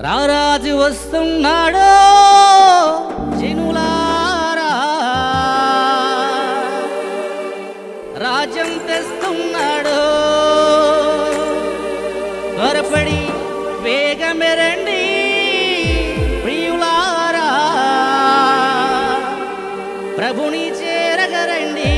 రారాజు వస్తున్నాడు జనులారా, రాజ్యం తెస్తున్నాడు. త్వరపడి వేగమే రండి ప్రియులారా, ప్రభుని చేరగరండి.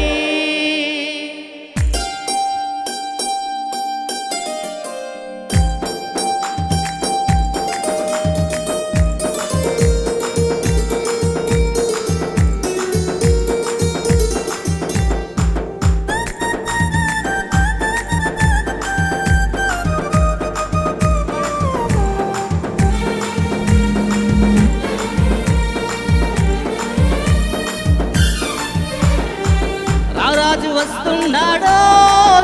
రాజు వస్తున్నాడు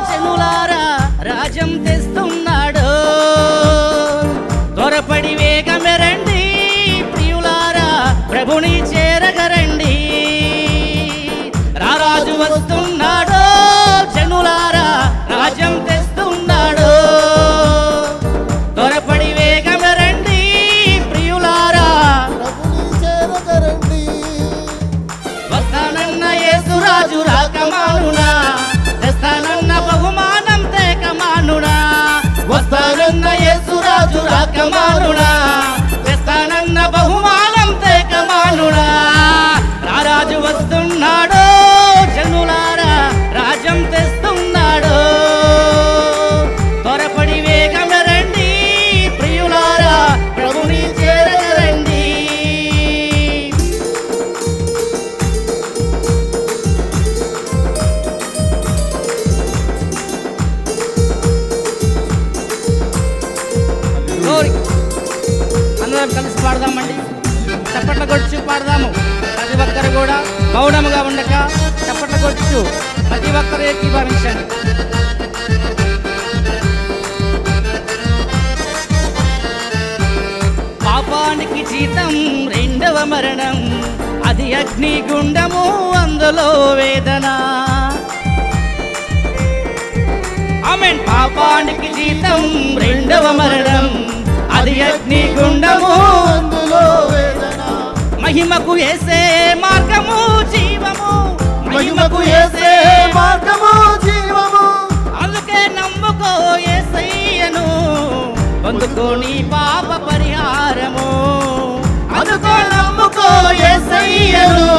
జనులారా, రాజ్యం తెస్తున్నాడు. త్వరపడి వేగమే రండి ప్రియులారా, ప్రభుని చేరగరండి. రారాజు వస్తున్నాడు జనులారా, రాజ్యం తెస్తున్నాడు. త్వరపడి వేగమే రండి ప్రియులారా, ప్రభుని చేరగరండి. వస్తానన్న యేసురాజు రాకమానునా, తెస్తానన్న బహుమానం తేకమానునా. వస్తానన్న యేసురాజు రాకమానునా, తెస్తానన్న బహుమానం తేకమానునా. రారాజు వస్తున్నాడు జనులారా, రాజ్యం తెస్తున్నాడు. త్వరపడి వేగమే రండి ప్రియులారా, ప్రభుని చేరగరండి. అందరం కలిసి పాడదామండి, చప్పట్ల కొడుచు పాడదాము. ప్రతి ఒక్కరు కూడా మౌనముగా ఉండక చప్పట్ల కొడుచు ప్రతి ఒక్కరు ఏకీభవించండి. పాపానికి జీతం రెండవ మరణం, అది అగ్నిగుండము, అందులో వేదన. ఆమేన్. పాపానికి జీతం రెండవ మరణం, అది అగ్నిగుండము, అందులో వేదన. మహిమకు యేసే మార్గము జీవము, మహిమకు యేసే మార్గము జీవము. అందుకే నమ్ముకో యేసయ్యను, పొందుకో నీ పాప పరిహారము. అందుకో నమ్ముకో యేసయ్యను,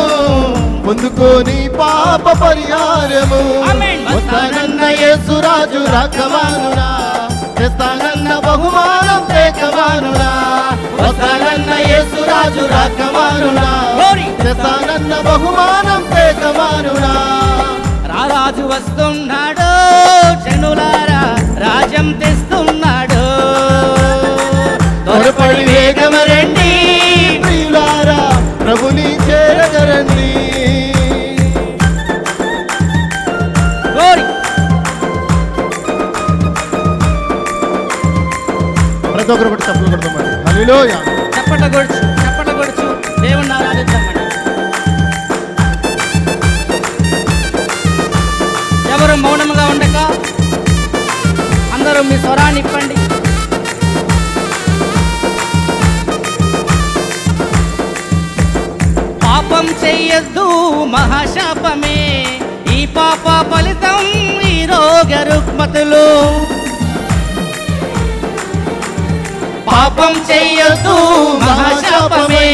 పొందుకో నీ పాప పరిహారము. ఆమేన్. వస్తానన్న యేసురాజు రాకమానునా, తెస్తానన్న బహుమానం తేకమానునా. వస్తానన్న యేసురాజు రాకమానునా, తెస్తానన్న బహుమానం తేకమానునా. రారాజు వస్తున్నాడు జనులారా, రాజ్యం తెస్తున్నాడు. త్వరపడి వేగమ రండి ప్రియులారా, ప్రభుని చేరగరండి. ప్రతి ఒక్కరు కూడా చప్పట్లు కొడతామండి. హల్లెలూయా. చప్పట్ల కొడుచు దేవుణ్ణి ఆరాధిద్దామండి. ఎవరు మౌనముగా ఉండక అందరూ మీ స్వరాన్ని ఇప్పండి. పాపం చెయ్యొద్దు మహాశాపమే, ఈ పాప ఫలితం ఈ రోగ రుగ్మతులు. పాపం చెయ్యొద్దు మహాశాపమే,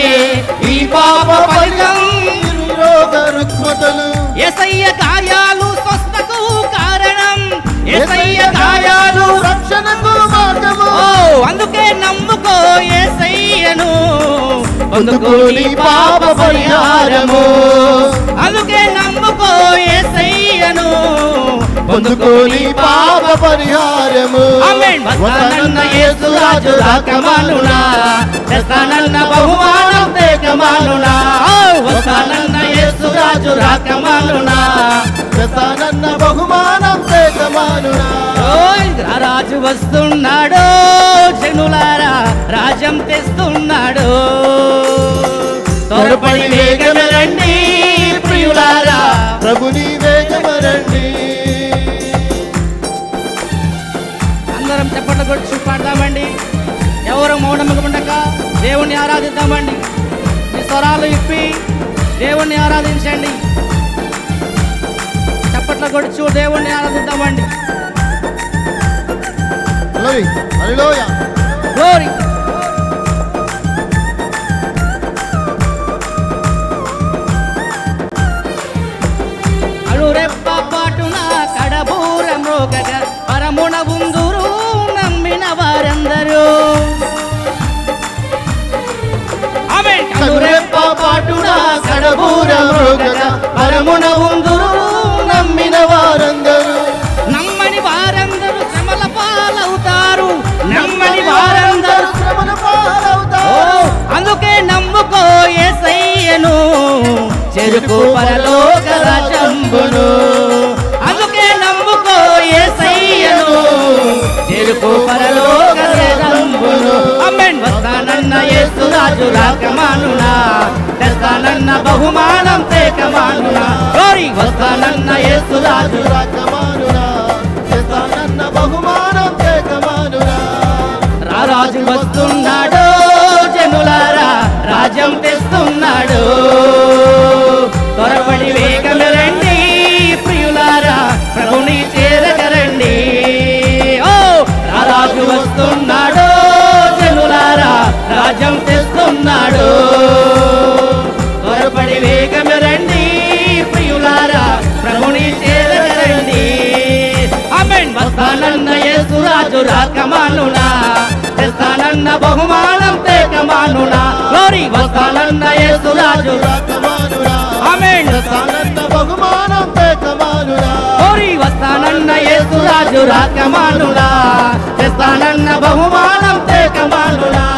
ఈ పాప ఫలితం రోగ రుగ్మతలు. యేసయ్య గాయాలు స్వస్థకు కారణం, యేసయ్య గాయాలు రక్షణకు మార్గము. అందుకే నమ్ముకో యేసయ్యను, పొందుకో నీ పాప పరిహారము. అందుకే నమ్ముకో యేసయ్యను, పొందుకో నీ పాప పరిహారము. ఆమేన్. వస్తానన్న యేసురాజు రాకమానునా, తెస్తానన్న బహుమానం తేకమానునా. వస్తానన్న యేసురాజు రాకమానునా, తెస్తానన్న బహుమానం తేకమానునా. రారాజు వస్తున్నాడు జనులారా, రాజ్యం తెస్తున్నాడు. త్వరపడి వేగమే రండి ప్రియులారా, ప్రభుని వేగమ రండి. అందరం చప్పట్లు కొట్టి పాడదామండి. ఎవరు మౌనముగా ఉండక దేవుణ్ణి ఆరాధిద్దామండి. మీ స్వరాలు ఇప్పి దేవుణ్ణి ఆరాధించండి. చప్పట్ల కొడుచు దేవుణ్ణి ఆరాధిద్దామండి. గ్లోరీ. అడురెప్ప పాటున కడబూర మ్రోగగా పరమున ఉందురు నమ్మిన వారందరూ. కనురెప్ప పాటున కడబూర మ్రోగగా పరమున ఉందురు నమ్మిన వారందరూ. నమ్మని వారందరూ శ్రమల పాలవుతారు. నమ్మని వారందరూ శ్రమల పాలవుతారు. అందుకే నమ్ముకో యేసయ్యను చెరుకు పరలోక రాజ్యంబును. అందుకే నమ్ముకో యేసయ్యను చెరుకు పరలోక రాజ్యంబును. ఆమేన్. వస్తానన్న యేసు రాజు రాకమానునా, తెస్తానన్న బహుమానం తేకమానునా. గ్లోరీ. వస్తానన్న యేసు రాజు రాకమానునా, తెస్తానన్న బహుమానం తేకమానునా. రాజు వస్తున్నాడు జనులారా, రాజ్యం తెస్తున్నాడు. త్వరపడి వేగం రండి ప్రియులారా, ప్రభుని చేరగరండి. ఓ రాజు వస్తున్నాడు జనులారా, రాజ్యం తెస్తున్నాడు. త్వరపడి వేగం రండి ప్రియులారా, ప్రభుని చేరగరండి. ఆమేన్. వస్తానన్న యేసు రాజు రాకమానునా, తెస్తానన్న బహుమానం తేకమానునా. గ్లోరీ. వస్తానన్న యేసు రాజు రాకమానునా, ఆమేన్. తెస్తానన్న బహుమానం తేకమానునా. గ్లోరీ. వస్తానన్న యేసు రాజు రాకమానునా, తెస్తానన్న బహుమానం తేకమానునా.